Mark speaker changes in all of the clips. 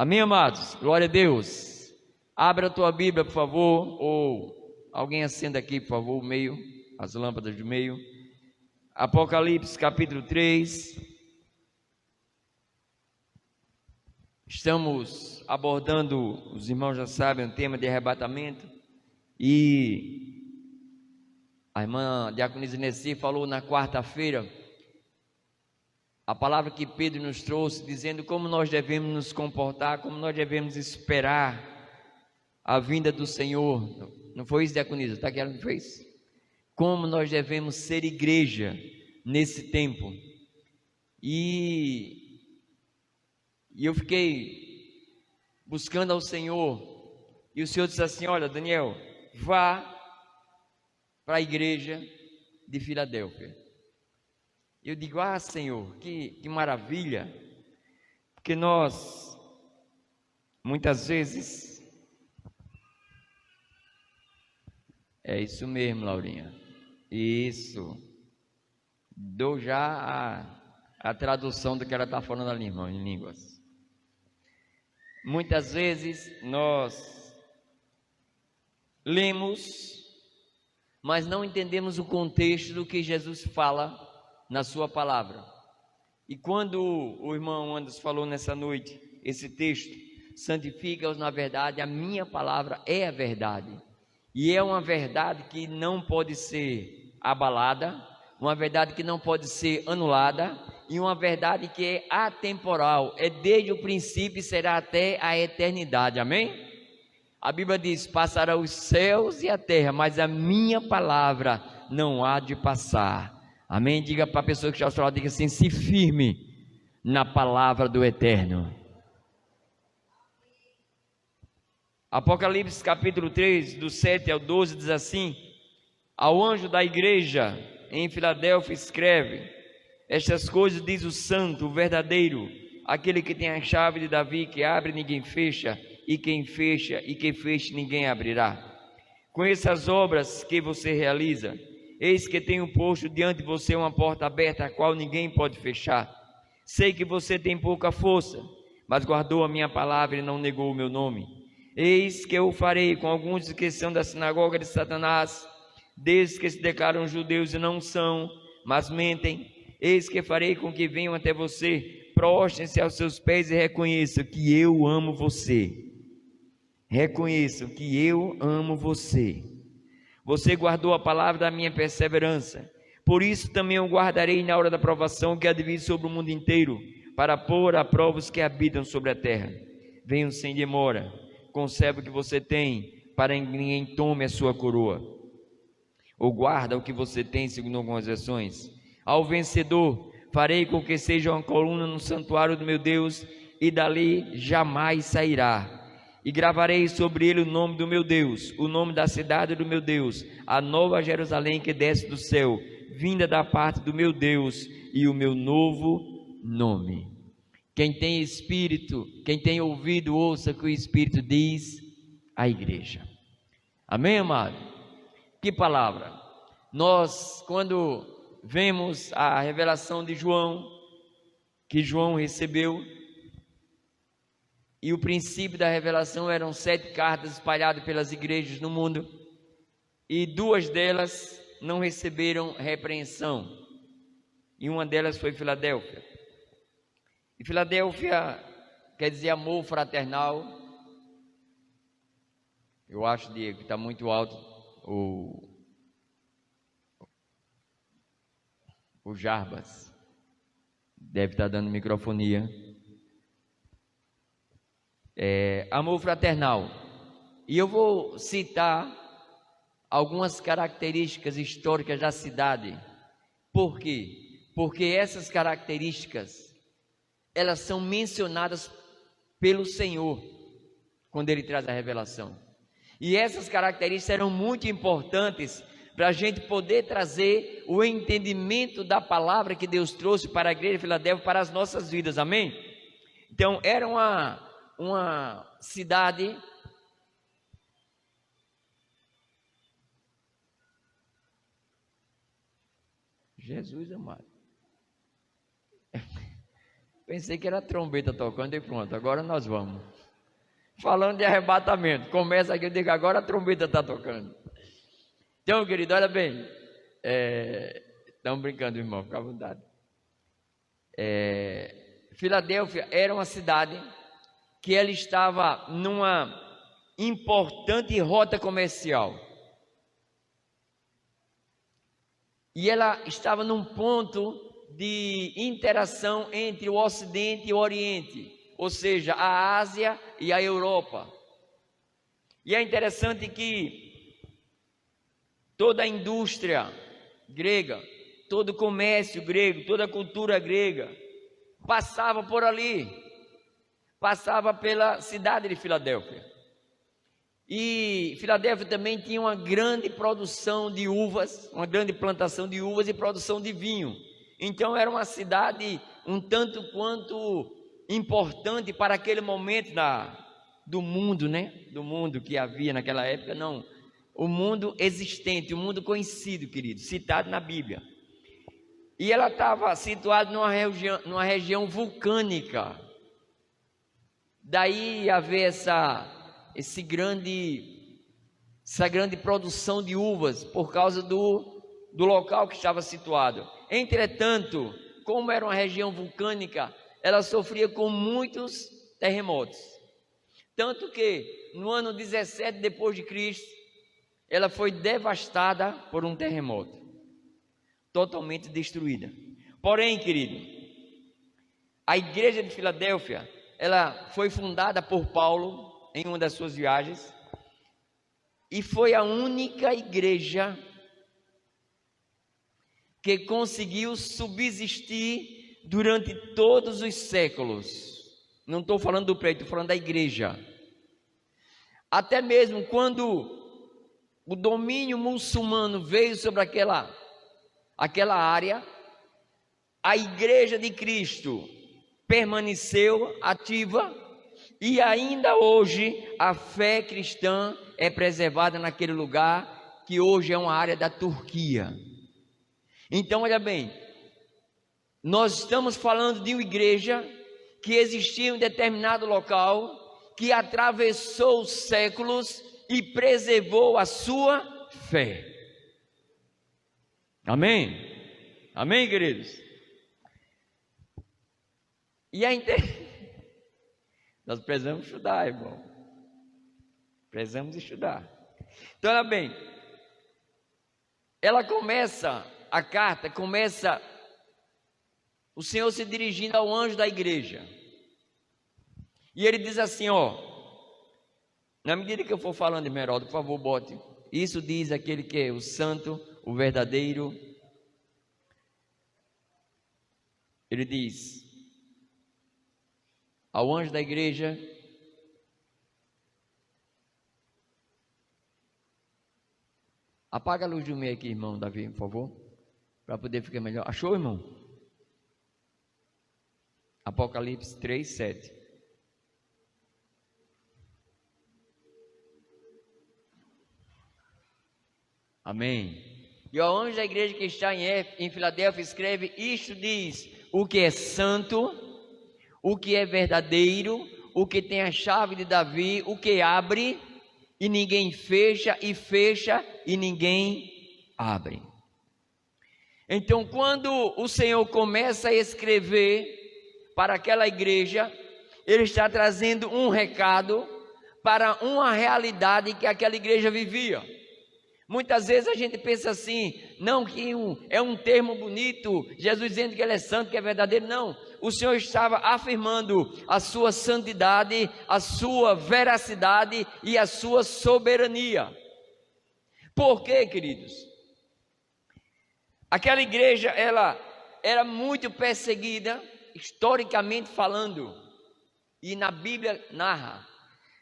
Speaker 1: Amém, amados? Glória a Deus. Abra a tua Bíblia, por favor, ou alguém acenda aqui, por favor, o meio, as lâmpadas do meio. Apocalipse capítulo 3. Estamos abordando, os irmãos já sabem, o tema de arrebatamento. E a irmã Diaconisa Nessi falou na quarta-feira a palavra que Pedro nos trouxe, dizendo como nós devemos nos comportar, como nós devemos esperar a vinda do Senhor. Não foi isso, Diaconisa? Está aqui, ela não fez? Como nós devemos ser igreja nesse tempo. E eu fiquei buscando ao Senhor, e o Senhor disse assim: olha, Daniel, vá para a igreja de Filadélfia. Eu digo: ah, Senhor, que maravilha, porque nós, muitas vezes, é isso mesmo, Laurinha, isso, dou já a tradução do que ela está falando ali, irmão, em línguas. Muitas vezes nós lemos, mas não entendemos o contexto do que Jesus fala na sua palavra. E quando o irmão Anderson falou nessa noite, esse texto, santifica-os na verdade, a minha palavra é a verdade. E é uma verdade que não pode ser abalada, uma verdade que não pode ser anulada, e uma verdade que é atemporal, é desde o princípio e será até a eternidade, amém? A Bíblia diz: passarão os céus e a terra, mas a minha palavra não há de passar. Amém? Diga para a pessoa que está ao seu lado, diga assim: se firme na palavra do Eterno. Apocalipse capítulo 3, do 7 ao 12, diz assim: ao anjo da igreja em Filadélfia escreve: estas coisas diz o santo, o verdadeiro, aquele que tem a chave de Davi, que abre ninguém fecha, e quem fecha ninguém abrirá. Conheça as obras que você realiza. Eis que tenho posto diante de você uma porta aberta, a qual ninguém pode fechar. Sei que você tem pouca força, mas guardou a minha palavra e não negou o meu nome. Eis que eu farei com alguns que são da sinagoga de Satanás, desses que se declaram judeus e não são, mas mentem. Eis que farei com que venham até você, prostrem-se aos seus pés e reconheçam que eu amo você. Reconheçam que eu amo você. Você guardou a palavra da minha perseverança, por isso também eu guardarei na hora da provação que há de vir sobre o mundo inteiro, para pôr à prova os que habitam sobre a terra. Venham sem demora, conserve o que você tem, para que ninguém tome a sua coroa, ou guarda o que você tem, segundo algumas versões. Ao vencedor farei com que seja uma coluna no santuário do meu Deus, e dali jamais sairá. E gravarei sobre ele o nome do meu Deus, o nome da cidade do meu Deus, a nova Jerusalém que desce do céu, vinda da parte do meu Deus, e o meu novo nome. Quem tem espírito, quem tem ouvido, ouça o que o Espírito diz à igreja. Amém, amado? Que palavra! Nós, quando vemos a revelação de João, que João recebeu, e o princípio da revelação eram 7 cartas espalhadas pelas igrejas no mundo, e 2 delas não receberam repreensão, e uma delas foi Filadélfia. E Filadélfia quer dizer amor fraternal. Eu acho, Diego, que está muito alto o Jarbas, deve estar dando microfonia. Amor fraternal. E eu vou citar algumas características históricas da cidade. Por quê? Porque essas características, elas são mencionadas pelo Senhor quando Ele traz a revelação. E essas características eram muito importantes para a gente poder trazer o entendimento da palavra que Deus trouxe para a igreja de Filadélfia, para as nossas vidas, amém? Então era uma cidade Jesus amado, Pensei que era a trombeta tocando e pronto, agora nós vamos. Falando de arrebatamento, começa aqui, eu digo, agora a trombeta está tocando. Então, querido, olha bem, estamos brincando, irmão, fica à vontade. Filadélfia era uma cidade que ela estava numa importante rota comercial. E ela estava num ponto de interação entre o Ocidente e o Oriente, ou seja, a Ásia e a Europa. E é interessante que toda a indústria grega, todo o comércio grego, toda a cultura grega passava por ali, passava pela cidade de Filadélfia. E Filadélfia também tinha uma grande produção de uvas, uma grande plantação de uvas e produção de vinho. Então era uma cidade um tanto quanto importante para aquele momento do mundo, né? Do mundo que havia naquela época, não. O mundo existente, o mundo conhecido, querido, citado na Bíblia. E ela estava situada numa região vulcânica. Daí haver essa grande produção de uvas por causa do local que estava situado. Entretanto, como era uma região vulcânica, ela sofria com muitos terremotos. Tanto que no ano 17 depois de Cristo, ela foi devastada por um terremoto, totalmente destruída. Porém, querido, a igreja de Filadélfia, ela foi fundada por Paulo em uma das suas viagens, e foi a única igreja que conseguiu subsistir durante todos os séculos. Não estou falando do prédio, estou falando da igreja. Até mesmo quando o domínio muçulmano veio sobre aquela área, a igreja de Cristo permaneceu ativa, e ainda hoje a fé cristã é preservada naquele lugar, que hoje é uma área da Turquia. Então, olha bem, nós estamos falando de uma igreja que existia em um determinado local, que atravessou os séculos e preservou a sua fé. Amém? Amém, queridos? E nós precisamos estudar, irmão. Precisamos estudar. Então, olha bem, a carta começa o Senhor se dirigindo ao anjo da igreja. E ele diz assim, na medida que eu for falando, Emeraldo, por favor, bote. Isso diz aquele que é o santo, o verdadeiro. Ele diz ao anjo da igreja: apaga a luz do meio aqui, irmão Davi, por favor, para poder ficar melhor. Achou, irmão? Apocalipse 3:7. Amém. E ao anjo da igreja que está em Filadélfia escreve: isto diz o que é santo, o que é verdadeiro, o que tem a chave de Davi, o que abre e ninguém fecha, e fecha e ninguém abre. Então, quando o Senhor começa a escrever para aquela igreja, Ele está trazendo um recado para uma realidade que aquela igreja vivia. Muitas vezes a gente pensa assim, não, que é um termo bonito, Jesus dizendo que Ele é santo, que é verdadeiro. Não, o Senhor estava afirmando a sua santidade, a sua veracidade e a sua soberania. Por quê, queridos? Aquela igreja, ela era muito perseguida, historicamente falando, e na Bíblia narra,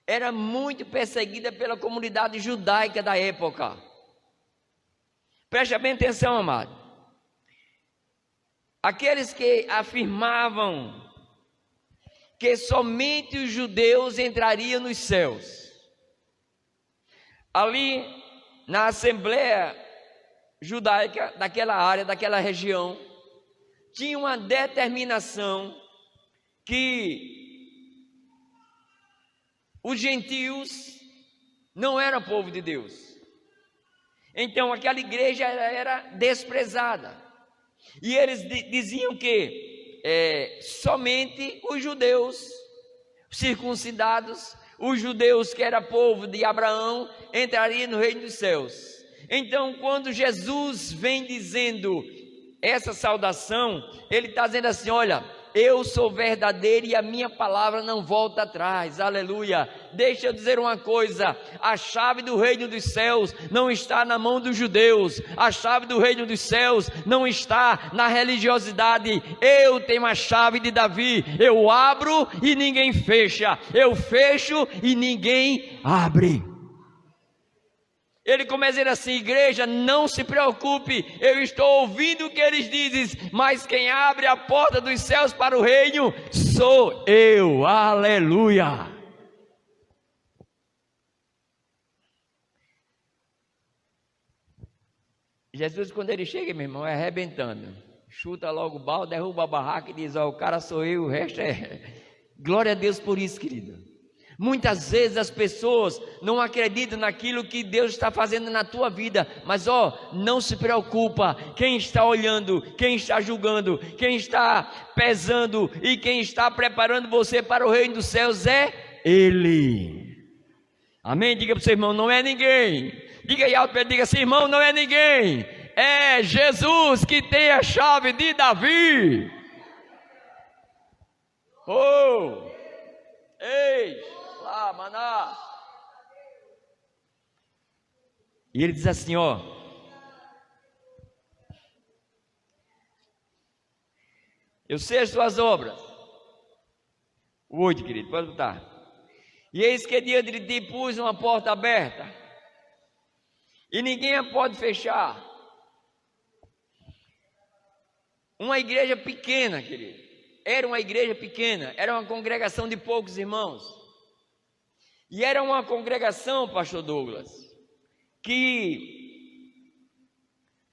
Speaker 1: era muito perseguida pela comunidade judaica da época. Preste bem atenção, amado. Aqueles que afirmavam que somente os judeus entrariam nos céus, ali na Assembleia Judaica daquela área, daquela região, tinha uma determinação que os gentios não eram povo de Deus. Então aquela igreja era desprezada. E eles diziam que somente os judeus circuncidados, os judeus que era povo de Abraão, entrariam no reino dos céus. Então quando Jesus vem dizendo essa saudação, ele está dizendo assim: olha, eu sou verdadeiro e a minha palavra não volta atrás, aleluia. Deixa eu dizer uma coisa: a chave do reino dos céus não está na mão dos judeus, a chave do reino dos céus não está na religiosidade. Eu tenho a chave de Davi, eu abro e ninguém fecha, eu fecho e ninguém abre. Ele começa a dizer assim: igreja, não se preocupe, eu estou ouvindo o que eles dizem, mas quem abre a porta dos céus para o reino sou eu, aleluia. Jesus, quando ele chega, meu irmão, é arrebentando, chuta logo o balde, derruba a barraca e diz: ó, o cara sou eu, o resto é... Glória a Deus por isso, querido. Muitas vezes as pessoas não acreditam naquilo que Deus está fazendo na tua vida, mas não se preocupa, quem está olhando, quem está julgando, quem está pesando e quem está preparando você para o reino dos céus é Ele. Amém? Diga para o seu irmão: não é ninguém. Diga aí alto, diga assim: irmão, não é ninguém, é Jesus que tem a chave de Davi. Oh, ei, lá, maná. E ele diz assim, ó: eu sei as tuas obras. O 8, querido, pode botar. E eis que diante de ti pus uma porta aberta, e ninguém a pode fechar. Uma igreja pequena, querido. Era uma igreja pequena, era uma congregação de poucos irmãos. E era uma congregação, pastor Douglas, que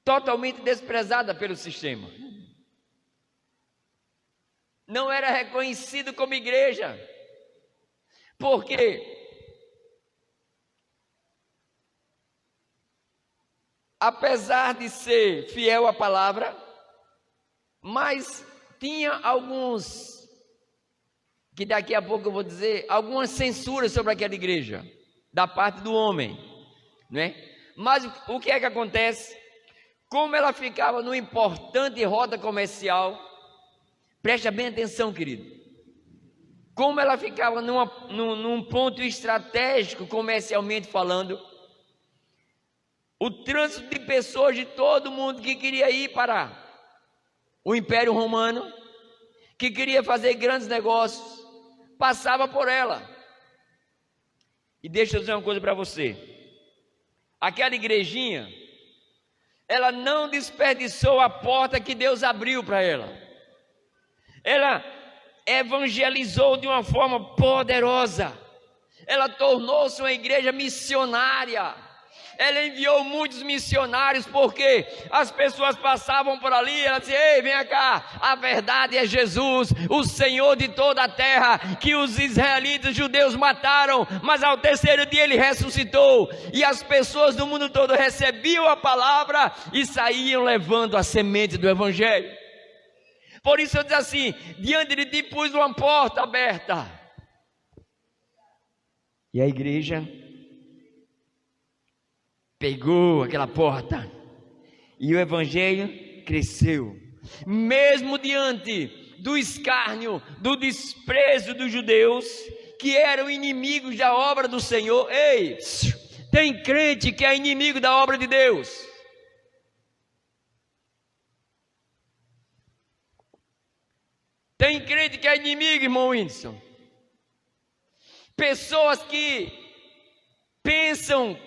Speaker 1: totalmente desprezada pelo sistema. Não era reconhecido como igreja. Por quê? Apesar de ser fiel à palavra, mas tinha alguns, que daqui a pouco eu vou dizer, algumas censuras sobre aquela igreja, da parte do homem, né? Mas o que é que acontece? Como ela ficava numa importante rota comercial, preste bem atenção, querido, como ela ficava num ponto estratégico comercialmente falando, o trânsito de pessoas de todo mundo que queria ir para o Império Romano, que queria fazer grandes negócios, passava por ela. E deixa eu dizer uma coisa para você: aquela igrejinha, ela não desperdiçou a porta que Deus abriu para ela. Ela evangelizou de uma forma poderosa. Ela tornou-se uma igreja missionária. Ela enviou muitos missionários, porque as pessoas passavam por ali, ela dizia: ei, vem cá, a verdade é Jesus, o Senhor de toda a terra, que os israelitas, os judeus mataram, mas ao terceiro dia ele ressuscitou, e as pessoas do mundo todo recebiam a palavra e saíam levando a semente do evangelho. Por isso eu digo assim: diante de ti pus uma porta aberta. E a igreja pegou aquela porta, e o evangelho cresceu, mesmo diante do escárnio, do desprezo dos judeus, que eram inimigos da obra do Senhor. Ei, tem crente que é inimigo da obra de Deus. Tem crente que é inimigo, irmão Whindersson. Pessoas que pensam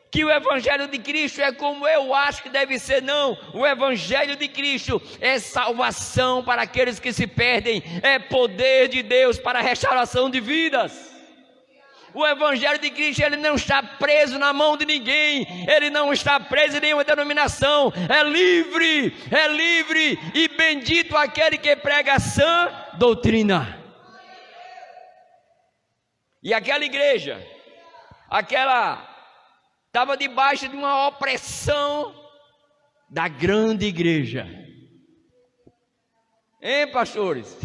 Speaker 1: que o evangelho de Cristo é como eu acho que deve ser. Não, o evangelho de Cristo é salvação para aqueles que se perdem, é poder de Deus para a restauração de vidas. O evangelho de Cristo, ele não está preso na mão de ninguém, ele não está preso em nenhuma denominação, é livre, e bendito aquele que prega a sã doutrina. E aquela igreja, estava debaixo de uma opressão da grande igreja. Hein, pastores?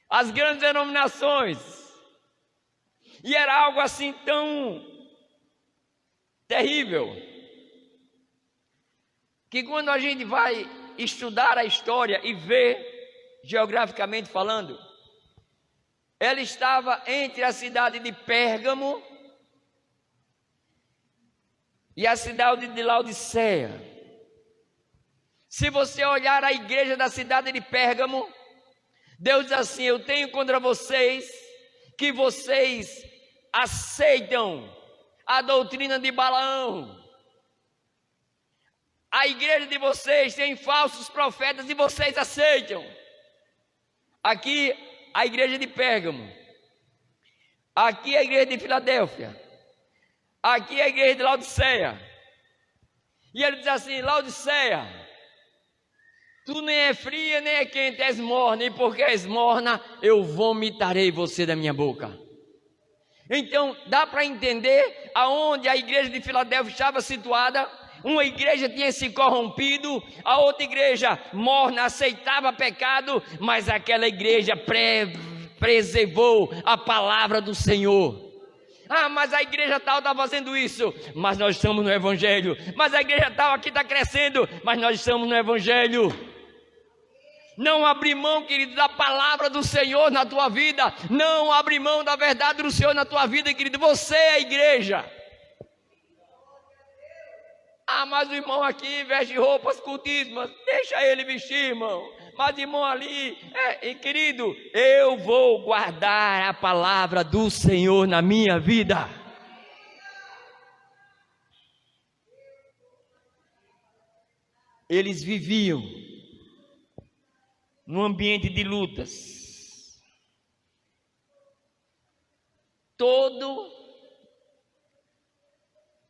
Speaker 1: As grandes denominações. E era algo assim tão terrível, que quando a gente vai estudar a história e ver, geograficamente falando, ela estava entre a cidade de Pérgamo e a cidade de Laodiceia. Se você olhar a igreja da cidade de Pérgamo, Deus diz assim: eu tenho contra vocês que vocês aceitam a doutrina de Balaão. A igreja de vocês tem falsos profetas e vocês aceitam. Aqui a igreja de Pérgamo, aqui a igreja de Filadélfia, aqui a igreja de Laodiceia. E ele diz assim: Laodiceia, tu nem é fria nem é quente, és morna, e porque és morna, eu vomitarei você da minha boca. Então dá para entender aonde a igreja de Filadélfia estava situada. Uma igreja tinha se corrompido, a outra igreja morna aceitava pecado, mas aquela igreja preservou a palavra do Senhor. Ah, mas a igreja tal está fazendo isso, mas nós estamos no Evangelho. Mas a igreja tal aqui está crescendo, mas nós estamos no Evangelho. Não abrir mão, querido, da palavra do Senhor na tua vida. Não abrir mão da verdade do Senhor na tua vida, querido. Você é a igreja. Ah, mas o irmão aqui veste roupas cultíssimas. Deixa ele vestir, irmão. Mas irmão ali, querido, eu vou guardar a palavra do Senhor na minha vida. Eles viviam num ambiente de lutas. Todo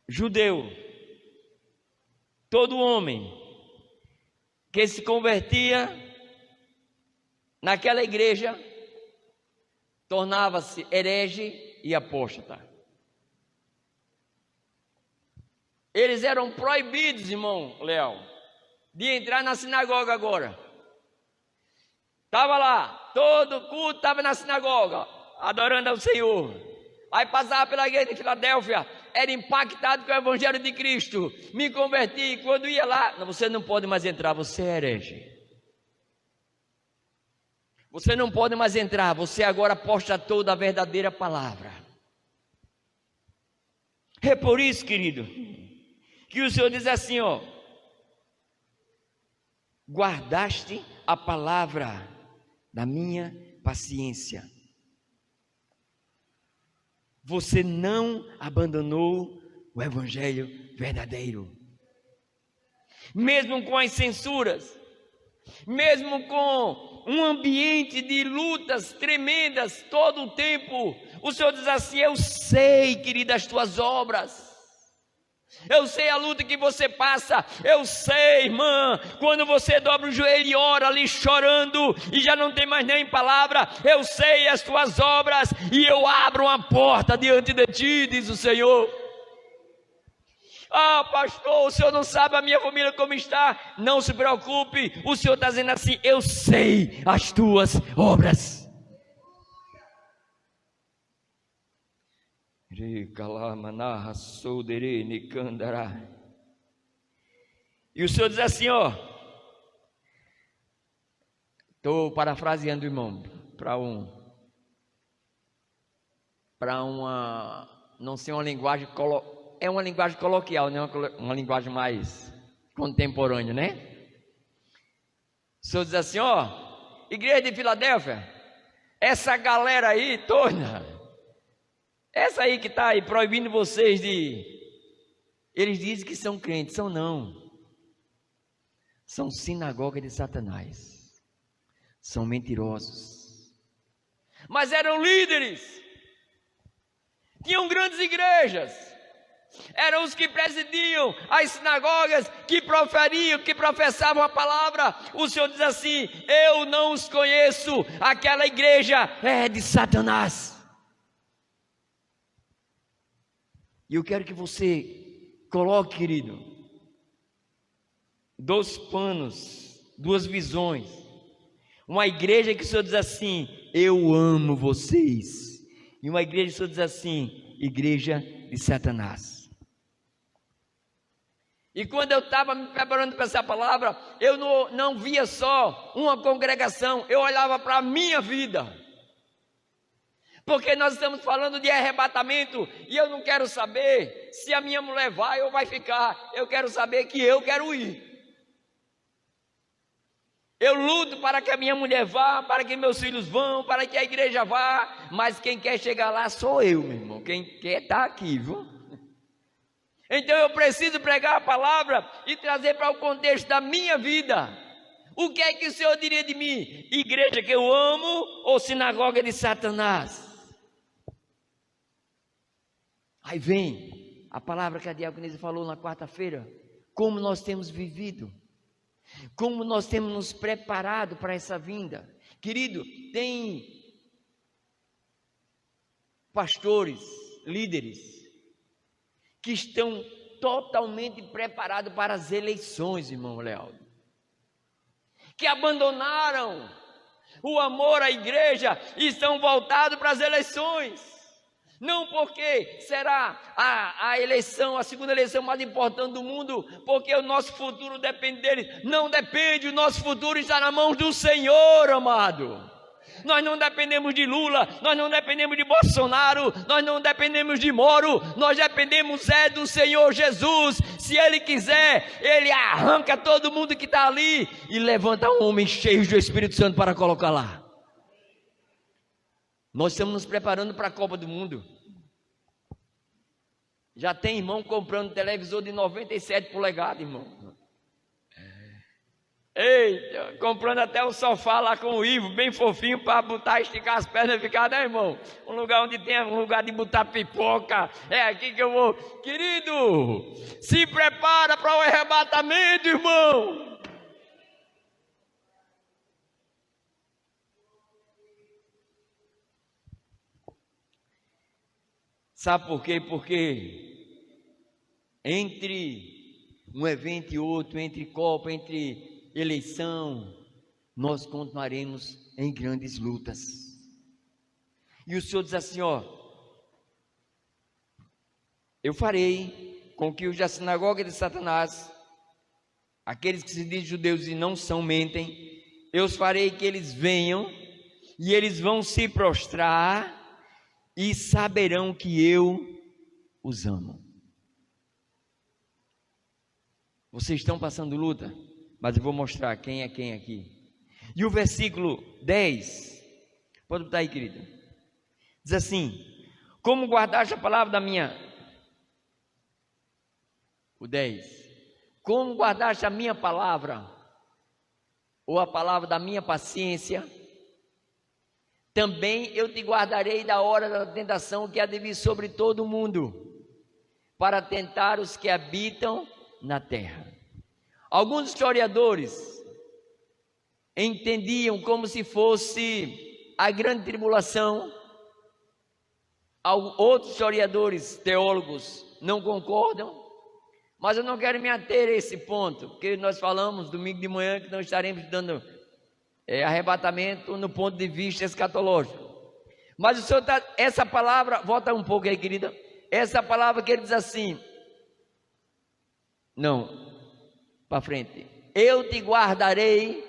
Speaker 1: judeu, todo homem que se convertia naquela igreja tornava-se herege e apóstata. Eles eram proibidos, irmão Léo, de entrar na sinagoga agora. Estava lá, todo culto estava na sinagoga, adorando ao Senhor. Aí passava pela igreja de Filadélfia, era impactado com o Evangelho de Cristo. Me converti, quando ia lá, não, você não pode mais entrar, você é herege. Você não pode mais entrar, você agora apostatou da verdadeira palavra. É por isso, querido, que o Senhor diz assim, ó: guardaste a palavra da minha paciência. Você não abandonou o Evangelho verdadeiro. Mesmo com as censuras, mesmo com um ambiente de lutas tremendas todo o tempo, o Senhor diz assim: eu sei, querida, as tuas obras. Eu sei a luta que você passa. Eu sei, irmã, quando você dobra o joelho e ora ali chorando e já não tem mais nem palavra. Eu sei as tuas obras e eu abro uma porta diante de ti, diz o Senhor. Ah, pastor, o senhor não sabe a minha família como está. Não se preocupe, o Senhor está dizendo assim: eu sei as tuas obras. E o Senhor diz assim, ó, estou parafraseando, irmão, para uma, não sei, uma linguagem, é uma linguagem coloquial, não é uma linguagem mais contemporânea, né? O Senhor diz assim, ó, igreja de Filadélfia, essa galera aí toda, essa aí que está aí proibindo vocês de... Eles dizem que são crentes, são não. São sinagoga de Satanás. São mentirosos. Mas eram líderes. Tinham grandes igrejas. Eram os que presidiam as sinagogas, que proferiam, que professavam a palavra. O Senhor diz assim: eu não os conheço. Aquela igreja é de Satanás. E eu quero que você coloque, querido, 2 panos, 2 visões. Uma igreja que o Senhor diz assim: eu amo vocês. E uma igreja que o Senhor diz assim: igreja de Satanás. E quando eu estava me preparando para essa palavra, eu não via só uma congregação, eu olhava para a minha vida. Porque nós estamos falando de arrebatamento, e eu não quero saber se a minha mulher vai ou vai ficar. Eu quero saber que eu quero ir. Eu luto para que a minha mulher vá, para que meus filhos vão, para que a igreja vá, mas quem quer chegar lá sou eu, meu irmão. Quem quer está aqui, viu? Então eu preciso pregar a palavra e trazer para o contexto da minha vida. O que é que o Senhor diria de mim? Igreja que eu amo ou sinagoga de Satanás? Aí vem a palavra que a diaconisa falou na quarta-feira. Como nós temos vivido. Como nós temos nos preparado para essa vinda. Querido, tem pastores, líderes, que estão totalmente preparados para as eleições, irmão Lealdo, que abandonaram o amor à igreja e estão voltados para as eleições. Não porque será a eleição, a segunda eleição mais importante do mundo, porque o nosso futuro depende dele. Não depende, o nosso futuro está na mão do Senhor, amado. Nós não dependemos de Lula, nós não dependemos de Bolsonaro, nós não dependemos de Moro, nós dependemos do Senhor Jesus. Se Ele quiser, Ele arranca todo mundo que está ali e levanta um homem cheio do Espírito Santo para colocar lá. Nós estamos nos preparando para a Copa do Mundo. Já tem irmão comprando televisor de 97 polegadas, irmão. Eita, comprando até o sofá lá com o Ivo, bem fofinho, para botar, esticar as pernas e ficar, né, irmão? Um lugar onde tem um lugar de botar pipoca. É aqui que eu vou. Querido, se prepara para o arrebatamento, irmão. Sabe por quê? Porque entre um evento e outro, entre Copa, entre eleição, nós continuaremos em grandes lutas. E o Senhor diz assim, ó: eu farei com que os da sinagoga de Satanás, aqueles que se dizem judeus e não são, mentem, eu os farei que eles venham e eles vão se prostrar e saberão que eu os amo. Vocês estão passando luta, mas eu vou mostrar quem é quem aqui. E o versículo 10, pode botar aí, querida, diz assim: como guardaste a palavra da minha... O 10, como guardaste a minha palavra, ou a palavra da minha paciência, também eu te guardarei da hora da tentação que há de vir sobre todo o mundo, para tentar os que habitam na terra. Alguns historiadores entendiam como se fosse a grande tribulação. Outros historiadores, teólogos, não concordam, mas eu não quero me ater a esse ponto, porque nós falamos domingo de manhã que nós estaremos dando arrebatamento no ponto de vista escatológico. Mas o Senhor está, essa palavra, volta um pouco aí, querida, essa palavra que ele diz assim, não, para frente, eu te guardarei,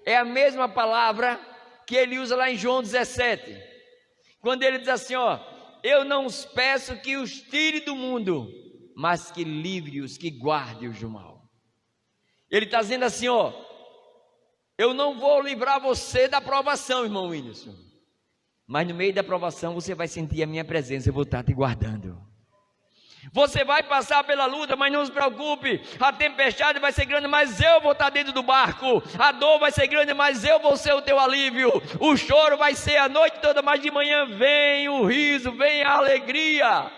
Speaker 1: é a mesma palavra que ele usa lá em João 17, quando ele diz assim, ó: eu não os peço que os tire do mundo, mas que livre-os, que guarde-os do mal. Ele está dizendo assim, ó: eu não vou livrar você da provação, irmão Wilson, mas no meio da provação você vai sentir a minha presença, eu vou estar te guardando. Você vai passar pela luta, mas não se preocupe, a tempestade vai ser grande, mas eu vou estar dentro do barco, a dor vai ser grande, mas eu vou ser o teu alívio, o choro vai ser a noite toda, mas de manhã vem o riso, vem a alegria.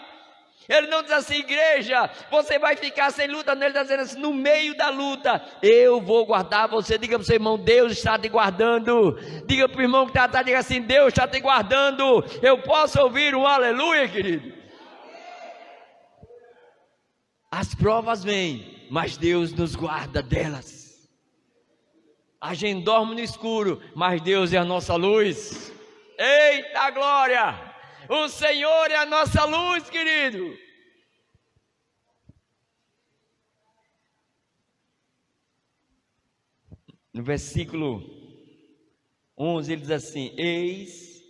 Speaker 1: Ele não diz assim, igreja, você vai ficar sem luta, ele está dizendo assim, no meio da luta, eu vou guardar você. Diga para o seu irmão, Deus está te guardando. Diga para o irmão que está atrás, diga assim, Deus está te guardando. Eu posso ouvir um aleluia, querido? As provas vêm, mas Deus nos guarda delas. A gente dorme no escuro, mas Deus é a nossa luz. Eita glória! O Senhor é a nossa luz, querido. No versículo 11 ele diz assim: eis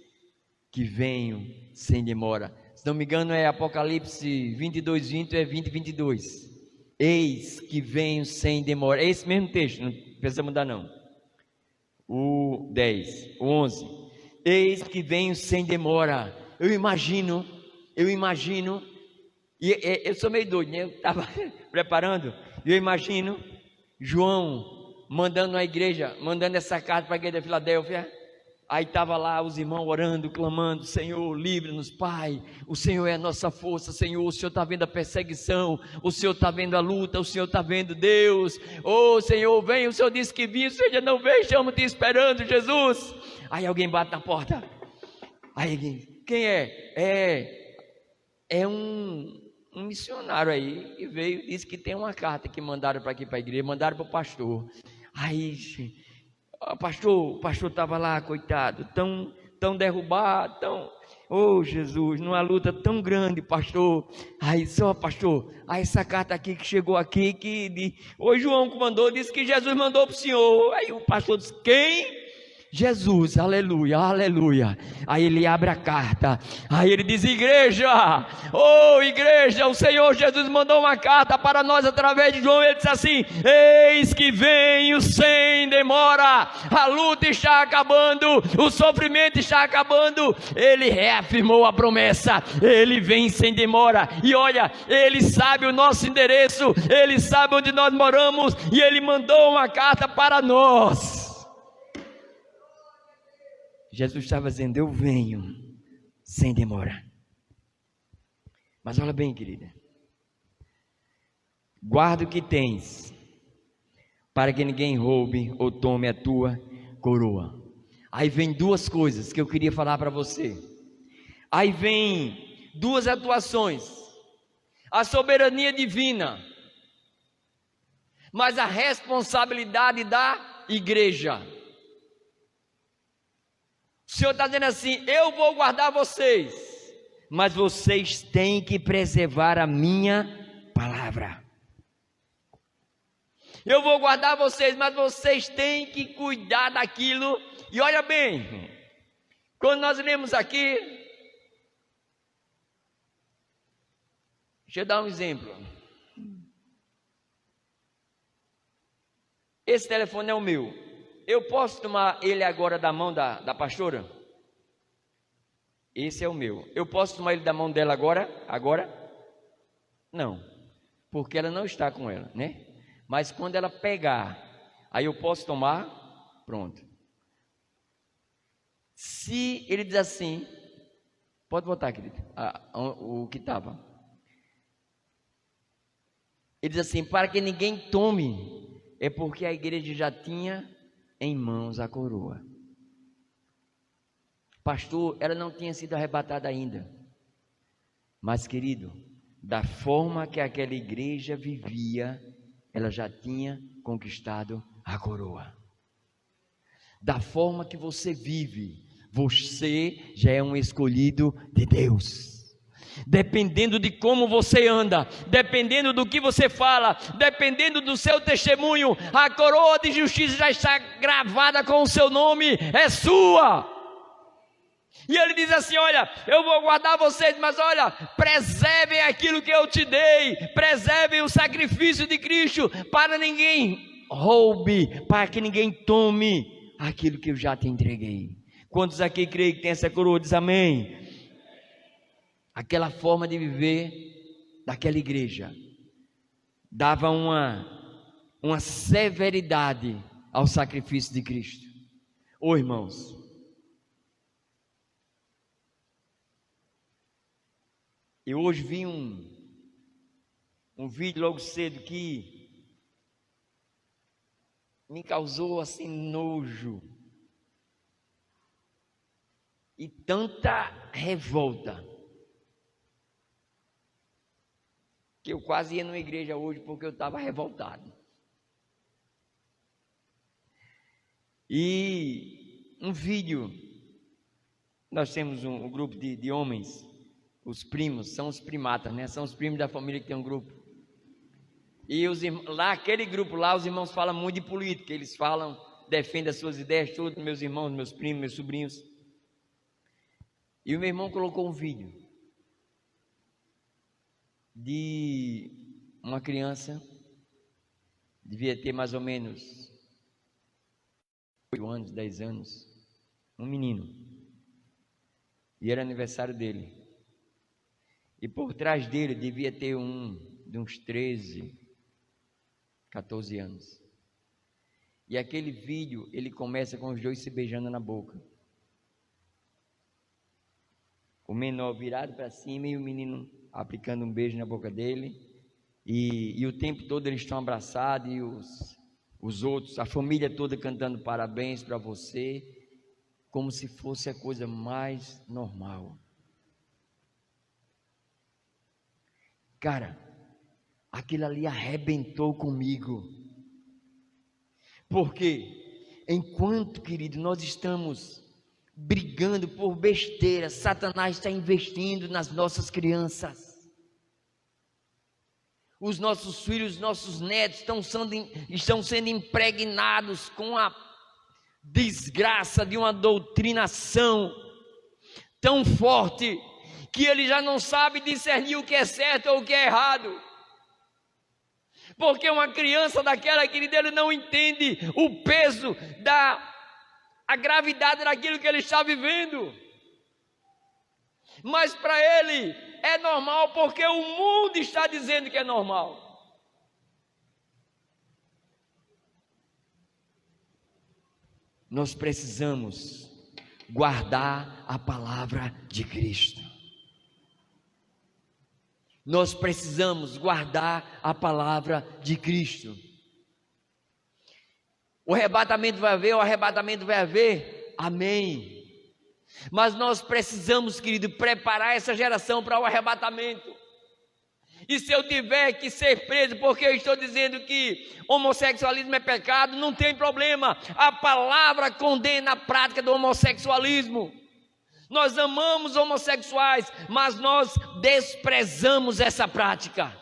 Speaker 1: que venho sem demora. Se não me engano é Apocalipse 22, 20 ou é 20, 22. Eis que venho sem demora. É esse mesmo texto, não precisa mudar não. O 10, o 11. Eis que venho sem demora. Eu imagino, e eu sou meio doido, né? Eu estava preparando, e eu imagino João mandando a igreja, mandando essa carta para a igreja de Filadélfia. Aí estava lá os irmãos orando, clamando: Senhor, livra-nos, Pai, o Senhor é a nossa força, Senhor, o Senhor está vendo a perseguição, o Senhor está vendo a luta, o Senhor está vendo Deus, oh Senhor, vem, o Senhor disse que vinha, o Senhor ainda não veio, estamos te esperando, Jesus. Aí alguém bate na porta, aí quem é um missionário aí, que veio, disse que tem uma carta que mandaram para aqui para a igreja, mandaram para o pastor. Aí o pastor estava lá, coitado, tão derrubado, oh Jesus, numa luta tão grande, pastor. Aí só, pastor, aí essa carta aqui que chegou aqui, o João que mandou, disse que Jesus mandou para o senhor. Aí o pastor disse: quem? Jesus, aleluia, aleluia. Aí ele abre a carta, aí ele diz: igreja, oh igreja, o Senhor Jesus mandou uma carta para nós através de João. Ele disse assim: eis que venho sem demora, a luta está acabando, o sofrimento está acabando. Ele reafirmou a promessa, ele vem sem demora. E olha, ele sabe o nosso endereço, ele sabe onde nós moramos, e ele mandou uma carta para nós. Jesus estava dizendo: eu venho sem demora. Mas olha bem, querida, guarda o que tens, para que ninguém roube ou tome a tua coroa. Aí vem duas coisas que eu queria falar para você. Aí vem duas atuações: a soberania divina, mas a responsabilidade da igreja. O Senhor está dizendo assim: eu vou guardar vocês, mas vocês têm que preservar a minha palavra. Eu vou guardar vocês, mas vocês têm que cuidar daquilo. E olha bem, quando nós lemos aqui, deixa eu dar um exemplo. Esse telefone é o meu. Eu posso tomar ele agora da mão da pastora? Esse é o meu. Eu posso tomar ele da mão dela agora? Não, porque ela não está com ela, né? Mas quando ela pegar, aí eu posso tomar, pronto. Se ele diz assim, pode botar, querido, o que estava. Ele diz assim: para que ninguém tome, é porque a igreja já tinha em mãos a coroa. Pastor, ela não tinha sido arrebatada ainda. Mas, querido, da forma que aquela igreja vivia, ela já tinha conquistado a coroa. Da forma que você vive, você já é um escolhido de Deus. Dependendo de como você anda, dependendo do que você fala, dependendo do seu testemunho, a coroa de justiça já está gravada com o seu nome, é sua. E ele diz assim: olha, eu vou guardar vocês, mas olha, preservem aquilo que eu te dei, preservem o sacrifício de Cristo, para ninguém roube, para que ninguém tome aquilo que eu já te entreguei. Quantos aqui creem que tem essa coroa? Diz amém. Aquela forma de viver daquela igreja dava uma severidade ao sacrifício de Cristo. Ô irmãos, eu hoje vi um vídeo logo cedo que me causou assim nojo e tanta revolta. que eu quase ia numa igreja hoje porque eu estava revoltado. E um vídeo, nós temos um grupo de homens, os primos, são os primatas, né? São os primos da família que tem um grupo. E lá, aquele grupo lá, os irmãos falam muito de política, eles falam, defendem as suas ideias, todos meus irmãos, meus primos, meus sobrinhos. E o meu irmão colocou um vídeo de uma criança, devia ter mais ou menos 8 anos, 10 anos, um menino, e era aniversário dele, e por trás dele devia ter de uns 13, 14 anos, e aquele vídeo, ele começa com os dois se beijando na boca, o menor virado para cima e o menino aplicando um beijo na boca dele, e o tempo todo eles estão abraçados, e os outros, a família toda cantando parabéns para você, como se fosse a coisa mais normal. Cara, aquilo ali arrebentou comigo, porque enquanto, querido, nós estamos brigando por besteira, Satanás está investindo nas nossas crianças. Os nossos filhos, os nossos netos estão sendo impregnados com a desgraça de uma doutrinação tão forte que ele já não sabe discernir o que é certo ou o que é errado. Porque uma criança daquela, querida, ele não entende o peso a gravidade daquilo que ele está vivendo. Mas para ele é normal, porque o mundo está dizendo que é normal. Nós precisamos guardar a palavra de Cristo. Nós precisamos guardar a palavra de Cristo. O arrebatamento vai haver, o arrebatamento vai haver, amém. Mas nós precisamos, querido, preparar essa geração para o arrebatamento. E se eu tiver que ser preso porque eu estou dizendo que homossexualismo é pecado, não tem problema. A palavra condena a prática do homossexualismo. Nós amamos homossexuais, mas nós desprezamos essa prática.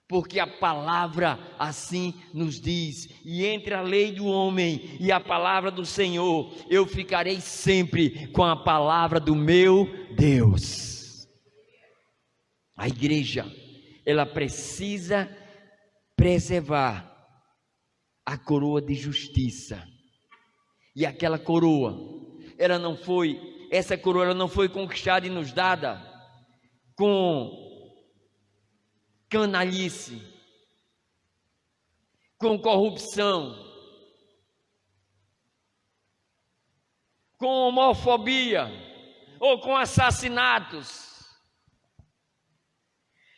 Speaker 1: Porque a palavra assim nos diz, e entre a lei do homem e a palavra do Senhor, eu ficarei sempre com a palavra do meu Deus. A igreja, ela precisa preservar a coroa de justiça. E aquela coroa, essa coroa não foi conquistada e nos dada com canalice, com corrupção, com homofobia ou com assassinatos.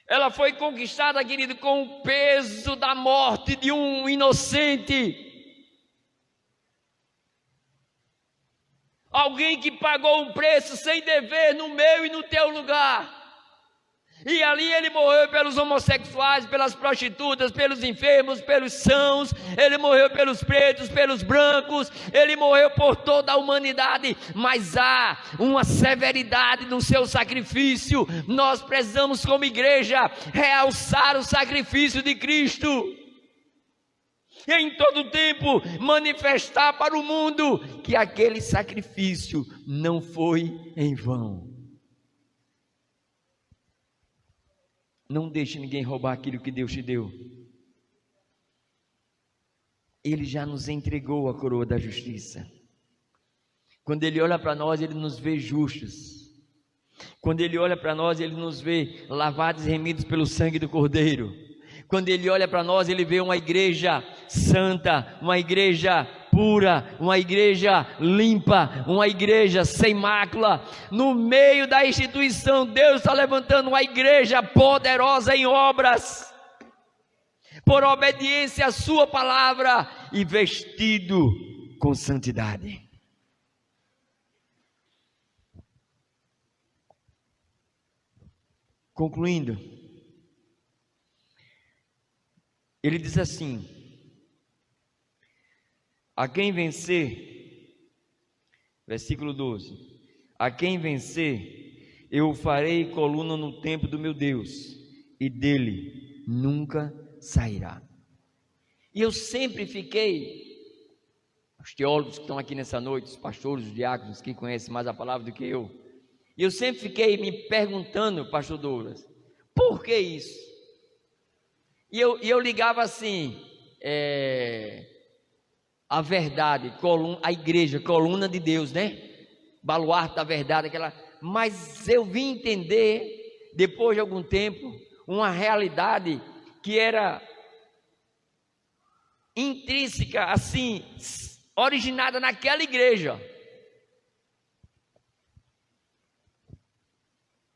Speaker 1: Ela foi conquistada, querido, com o peso da morte de um inocente. Alguém que pagou um preço sem dever no meu e no teu lugar. E ali ele morreu pelos homossexuais, pelas prostitutas, pelos enfermos, pelos sãos. Ele morreu pelos pretos, pelos brancos. Ele morreu por toda a humanidade. Mas há uma severidade no seu sacrifício. Nós precisamos, como igreja, realçar o sacrifício de Cristo. E em todo tempo manifestar para o mundo que aquele sacrifício não foi em vão. Não deixe ninguém roubar aquilo que Deus te deu. Ele já nos entregou a coroa da justiça. Quando Ele olha para nós, Ele nos vê justos. Quando Ele olha para nós, Ele nos vê lavados e remidos pelo sangue do Cordeiro. Quando Ele olha para nós, Ele vê uma igreja santa, uma igreja pura, uma igreja limpa, uma igreja sem mácula. No meio da instituição, Deus está levantando uma igreja poderosa em obras, por obediência à sua palavra e vestido com santidade. Concluindo, Ele diz assim: a quem vencer, versículo 12, a quem vencer, eu farei coluna no templo do meu Deus, e dele nunca sairá. E eu sempre fiquei, os teólogos que estão aqui nessa noite, os pastores, os diáconos que conhecem mais a palavra do que eu sempre fiquei me perguntando, pastor Douglas, por que isso? E eu ligava assim, a verdade, a igreja, coluna de Deus, né? Baluarte da verdade, mas eu vim entender, depois de algum tempo, uma realidade que era intrínseca, assim, originada naquela igreja.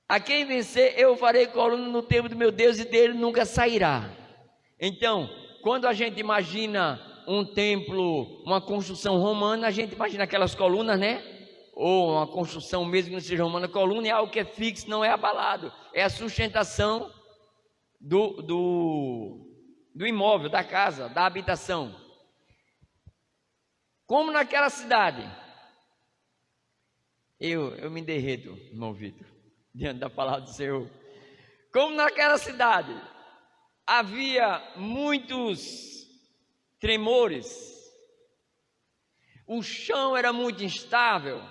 Speaker 1: A quem vencer, eu farei coluna no templo do meu Deus, e dele nunca sairá. Então, quando a gente imagina um templo, uma construção romana, a gente imagina aquelas colunas, né? Ou uma construção mesmo que não seja romana, coluna é algo que é fixo, não é abalado, é a sustentação do imóvel, da casa, da habitação. Como naquela cidade, eu me derreto, irmão Vitor, diante da palavra do Senhor. Como naquela cidade havia muitos tremores, o chão era muito instável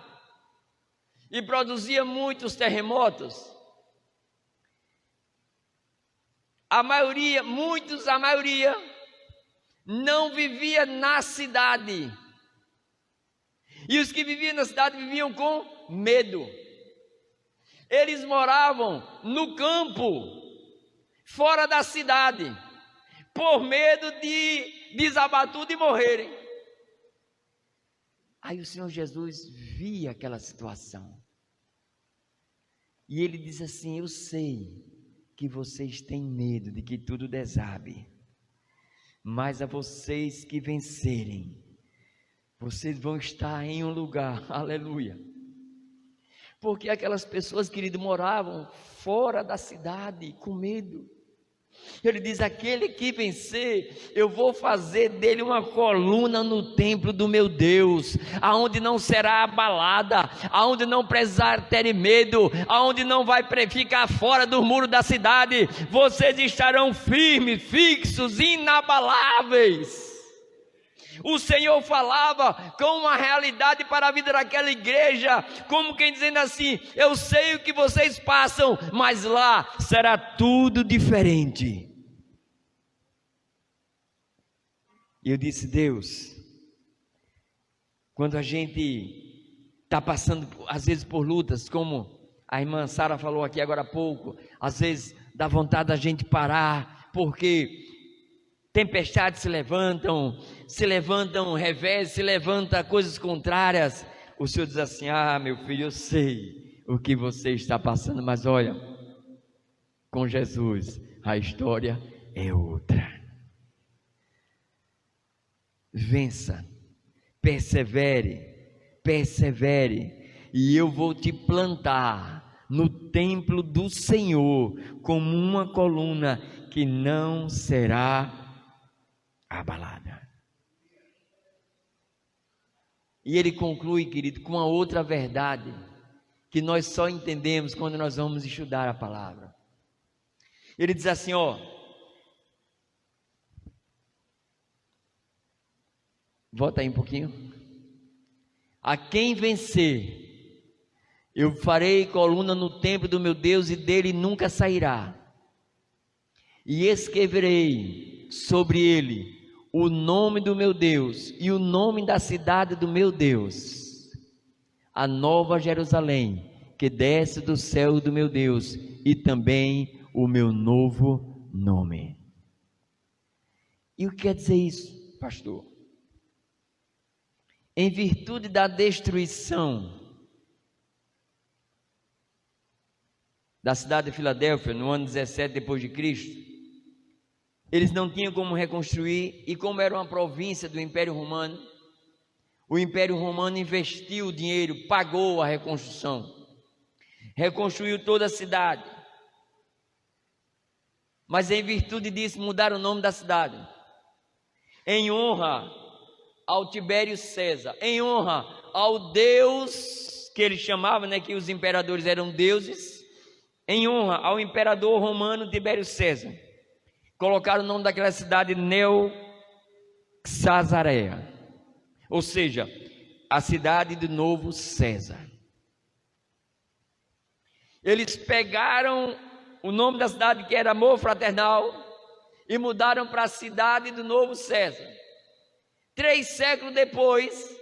Speaker 1: e produzia muitos terremotos. A maioria não vivia na cidade, e os que viviam na cidade viviam com medo. Eles moravam no campo, fora da cidade, por medo de desabar tudo e morrerem. Aí o Senhor Jesus via aquela situação, e Ele diz assim: eu sei que vocês têm medo de que tudo desabe, mas a vocês que vencerem, vocês vão estar em um lugar, aleluia, porque aquelas pessoas, querido, moravam fora da cidade, com medo. Ele diz: aquele que vencer, eu vou fazer dele uma coluna no templo do meu Deus, aonde não será abalada, aonde não precisar ter medo, aonde não vai ficar fora do muro da cidade. Vocês estarão firmes, fixos, inabaláveis. O Senhor falava com uma realidade para a vida daquela igreja, como quem dizendo assim: eu sei o que vocês passam, mas lá será tudo diferente. E eu disse: Deus, quando a gente está passando às vezes por lutas, como a irmã Sara falou aqui agora há pouco, às vezes dá vontade da gente parar, porque tempestades se levantam revés, se levantam coisas contrárias. O Senhor diz assim: ah, meu filho, eu sei o que você está passando, mas olha, com Jesus a história é outra. Vença, persevere, e eu vou te plantar no templo do Senhor como uma coluna que não será abalada. E ele conclui, querido, com uma outra verdade que nós só entendemos quando nós vamos estudar a palavra. Ele diz assim, volta aí um pouquinho. A quem vencer, eu farei coluna no templo do meu Deus, e dele nunca sairá, e escreverei sobre ele o nome do meu Deus e o nome da cidade do meu Deus, a nova Jerusalém, que desce do céu do meu Deus, e também o meu novo nome. E o que quer dizer isso, pastor? Em virtude da destruição da cidade de Filadélfia no ano 17 depois de Cristo, eles não tinham como reconstruir, e como era uma província do Império Romano, o Império Romano investiu o dinheiro, pagou a reconstrução, reconstruiu toda a cidade. Mas em virtude disso mudaram o nome da cidade, em honra ao Tibério César, em honra ao Deus que ele chamava, que os imperadores eram deuses, em honra ao imperador romano Tibério César. Colocaram o nome daquela cidade Neo-Xazarea, ou seja, a cidade do novo César. Eles pegaram o nome da cidade, que era Amor Fraternal, e mudaram para a cidade do novo César. 3 séculos depois,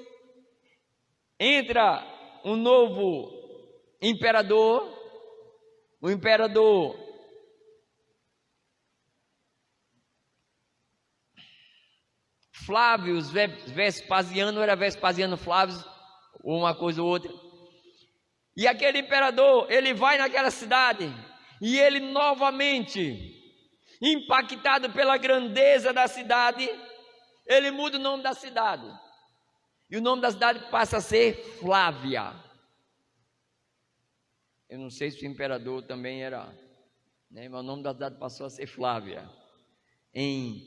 Speaker 1: entra um novo imperador, o imperador Flávio Vespasiano, era Vespasiano Flávio, ou uma coisa ou outra. E aquele imperador, ele vai naquela cidade, e ele novamente, impactado pela grandeza da cidade, ele muda o nome da cidade. E o nome da cidade passa a ser Flávia. Eu não sei se o imperador também era, mas o nome da cidade passou a ser Flávia, em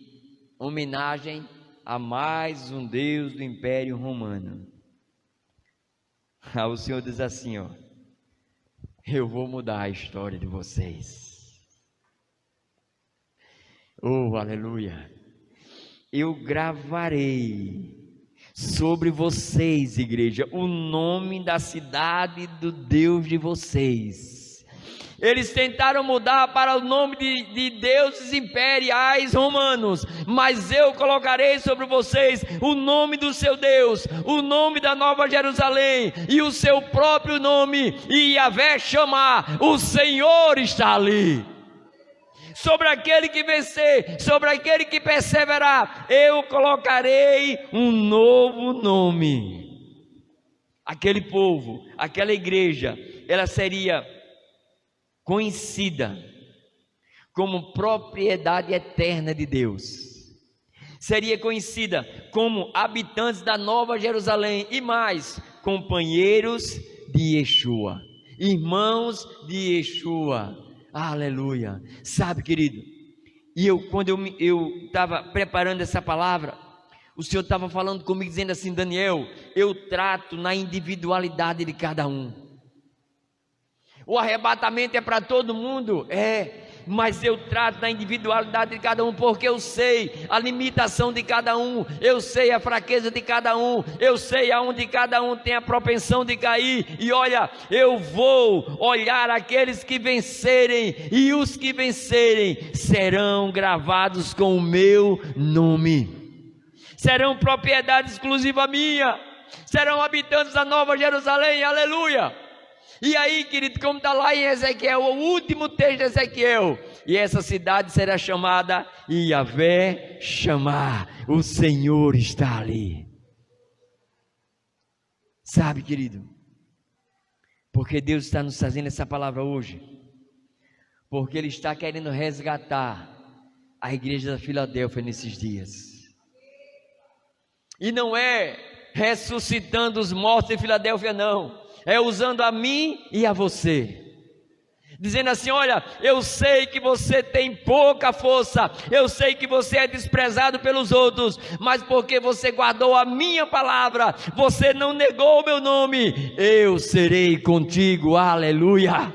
Speaker 1: homenagem a mais um deus do Império Romano. O Senhor diz assim, eu vou mudar a história de vocês. Oh, aleluia. Eu gravarei sobre vocês, igreja, o nome da cidade do Deus de vocês. Eles tentaram mudar para o nome de deuses imperiais romanos, mas eu colocarei sobre vocês o nome do seu Deus, o nome da Nova Jerusalém e o seu próprio nome, e Yahvé chamar, o Senhor está ali. Sobre aquele que vencer, sobre aquele que perseverar, eu colocarei um novo nome. Aquele povo, aquela igreja, ela seria conhecida como propriedade eterna de Deus, seria conhecida como habitantes da Nova Jerusalém, e mais, companheiros de Yeshua, irmãos de Yeshua. Aleluia. Sabe, querido, e quando eu estava preparando essa palavra, o Senhor estava falando comigo, dizendo assim: Daniel, eu trato na individualidade de cada um. O arrebatamento é para todo mundo, mas eu trato na individualidade de cada um, porque eu sei a limitação de cada um, eu sei a fraqueza de cada um, eu sei aonde cada um tem a propensão de cair, e olha, eu vou olhar aqueles que vencerem, e os que vencerem serão gravados com o meu nome, serão propriedade exclusiva minha, serão habitantes da Nova Jerusalém, aleluia. E aí, querido, como está lá em Ezequiel, o último texto de Ezequiel, e essa cidade será chamada Yahvé Chamar, o Senhor está ali. Sabe, querido, porque Deus está nos trazendo essa palavra hoje, porque Ele está querendo resgatar a igreja da Filadélfia nesses dias, e não é ressuscitando os mortos em Filadélfia, não, é usando a mim e a você, dizendo assim: olha, eu sei que você tem pouca força, eu sei que você é desprezado pelos outros, mas porque você guardou a minha palavra, você não negou o meu nome, eu serei contigo, aleluia.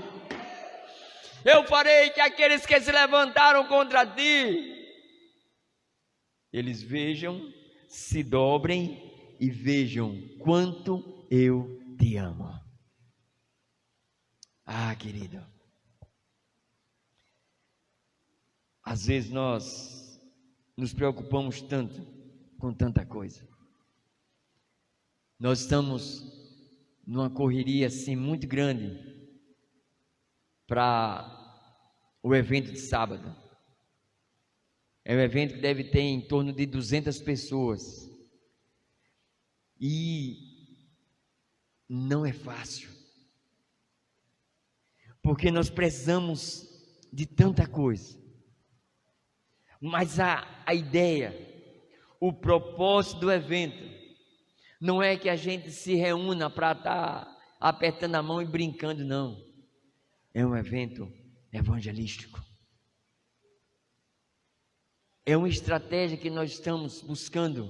Speaker 1: Eu farei que aqueles que se levantaram contra ti, eles vejam, se dobrem e vejam quanto eu te amo. Querido, às vezes nós nos preocupamos tanto com tanta coisa, nós estamos numa correria assim muito grande para o evento de sábado. É um evento que deve ter em torno de 200 pessoas, e não é fácil, porque nós precisamos de tanta coisa, mas a ideia, o propósito do evento, não é que a gente se reúna para estar apertando a mão e brincando, não. É um evento evangelístico. É uma estratégia que nós estamos buscando,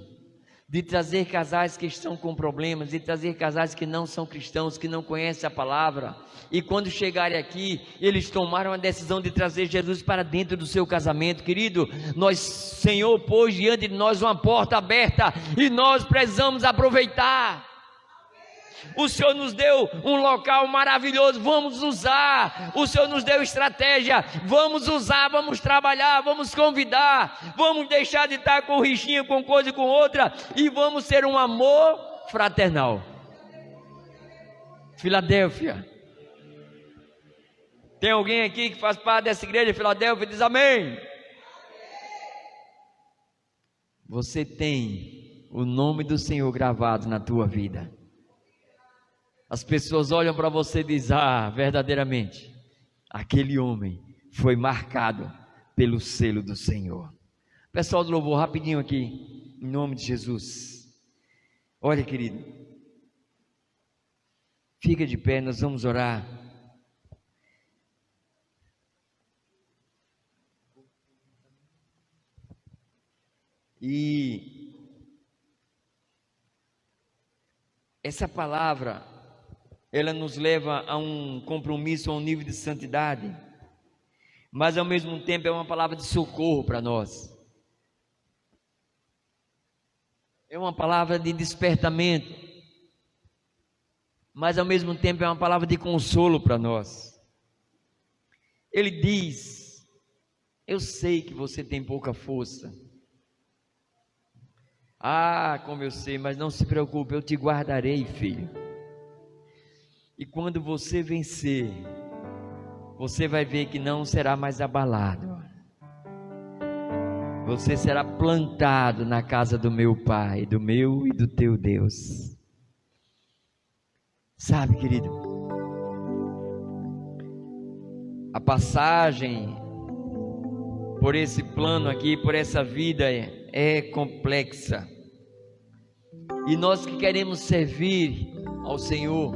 Speaker 1: de trazer casais que estão com problemas, de trazer casais que não são cristãos, que não conhecem a palavra, e quando chegarem aqui, eles tomaram a decisão de trazer Jesus para dentro do seu casamento. Querido, Senhor pôs diante de nós uma porta aberta, e nós precisamos aproveitar. O Senhor nos deu um local maravilhoso, vamos usar. O Senhor nos deu estratégia, vamos usar, vamos trabalhar, vamos convidar, vamos deixar de estar com rixinha, com coisa e com outra, e vamos ser um amor fraternal. Filadélfia, tem alguém aqui que faz parte dessa igreja de Filadélfia? Diz amém. Você tem o nome do Senhor gravado na tua vida. As pessoas olham para você e dizem: verdadeiramente, aquele homem foi marcado pelo selo do Senhor. Pessoal do louvor, rapidinho aqui, em nome de Jesus. Olha, querido, fica de pé, nós vamos orar. E essa palavra, ela nos leva a um compromisso, a um nível de santidade, mas ao mesmo tempo é uma palavra de socorro para nós, é uma palavra de despertamento, mas ao mesmo tempo é uma palavra de consolo para nós. Ele diz: eu sei que você tem pouca força. Como eu sei, mas não se preocupe, eu te guardarei, filho. E quando você vencer, você vai ver que não será mais abalado. Você será plantado na casa do meu Pai, do meu e do teu Deus. Sabe, querido, a passagem por esse plano aqui, por essa vida é complexa. E nós que queremos servir ao Senhor,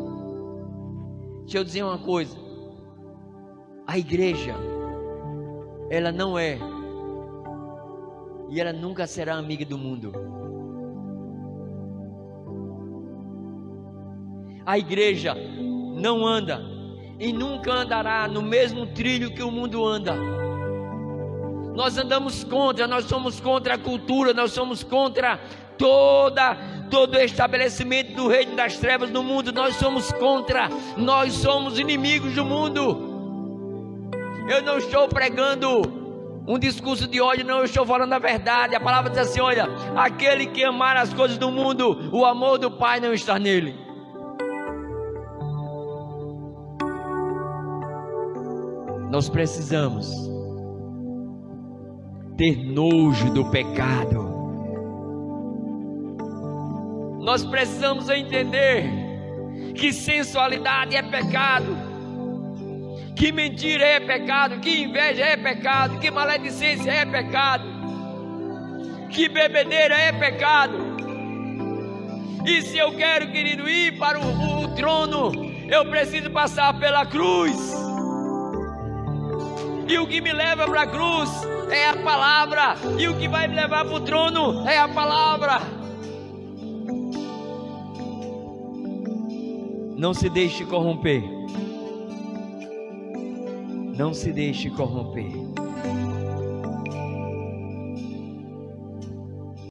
Speaker 1: deixa eu dizer uma coisa: a igreja, ela não é e ela nunca será amiga do mundo. A igreja não anda e nunca andará no mesmo trilho que o mundo anda. Nós andamos contra, nós somos contra a cultura, nós somos contra todo estabelecimento do reino das trevas no mundo. Nós somos contra, nós somos inimigos do mundo. Eu não estou pregando um discurso de ódio, não, eu estou falando a verdade. A palavra diz assim: olha, aquele que amar as coisas do mundo, o amor do Pai não está nele. Nós precisamos ter nojo do pecado. Nós precisamos entender que sensualidade é pecado, que mentira é pecado, que inveja é pecado, que maledicência é pecado, que bebedeira é pecado. E se eu quero, querido, ir para o trono, eu preciso passar pela cruz. E o que me leva para a cruz é a palavra, e o que vai me levar para o trono é a palavra. Não se deixe corromper. Não se deixe corromper.